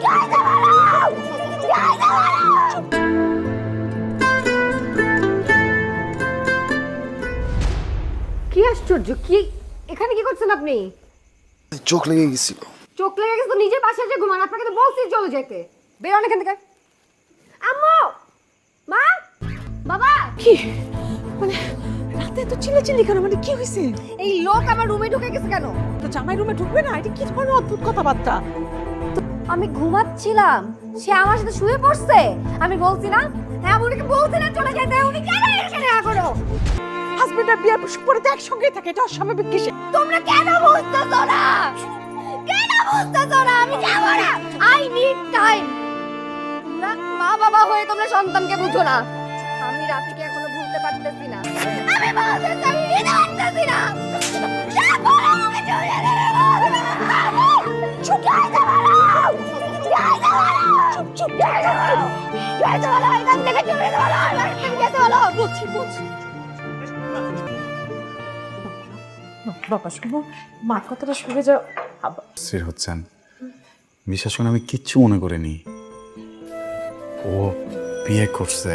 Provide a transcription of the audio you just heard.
কি আশ্চর্য! কি এখানে কি করছেন আপনি? চোখ লেগে গেছিল। চোখ লেগে গেছে তো নিজের বাসায় যে ঘুমান। আপনাকে তো বলছি চলে যেতে। বেরোন এখান থেকে। আম্মু, মা, বাবা। কি মানে রাতে এত চিল্লাচিল্লি কেন? মানে কি হয়েছে? এই লোক আমার রুমে ঢুকে গেছে কেন? তো জামাই রুমে ঢুকবে না? এটা কি ধরনের অদ্ভুত কথাবার্তা? আমি ঘুমাচ্ছিলাম, সে আমার সাথে শুয়ে পড়ছে। আমি বলছি না, হ্যাঁ উনিকে বলছি না চলে যেতে। উনি কেন এখানে এখনো? হাজবেন্ড আর বিয়ার পরে তো একসঙ্গেই থাকে, এটা অস্বাভাবিক কিসে? তোমরা কেন বুঝতেছো না? কেন বুঝতেছো না? আমি যাবো না। I need time. তোমরা মা বাবা হয়ে তোমরা সন্তানকে বুঝো না। আমি রাত্রিকে এখনো ভুলতে পারতেছি না। আমি বলতে চাই, নিতে পারতেছি না। যাবো না, আমাকে চলে যেতে দাও। চুপ যাইতে বলো। যাইতে বলো। চুপ চুপ যাইতে বলো। যাইতে বলো, এখান থেকে চলে যেতে বলো। এখান থেকে যেতে বলো। বলছি। বাবা শুনো, মার কথাটা শুনে যাও। স্থির হচ্ছেন, বিশ্বাস করুন আমি কিচ্ছু মনে করিনি। ও বিয়ে করছে,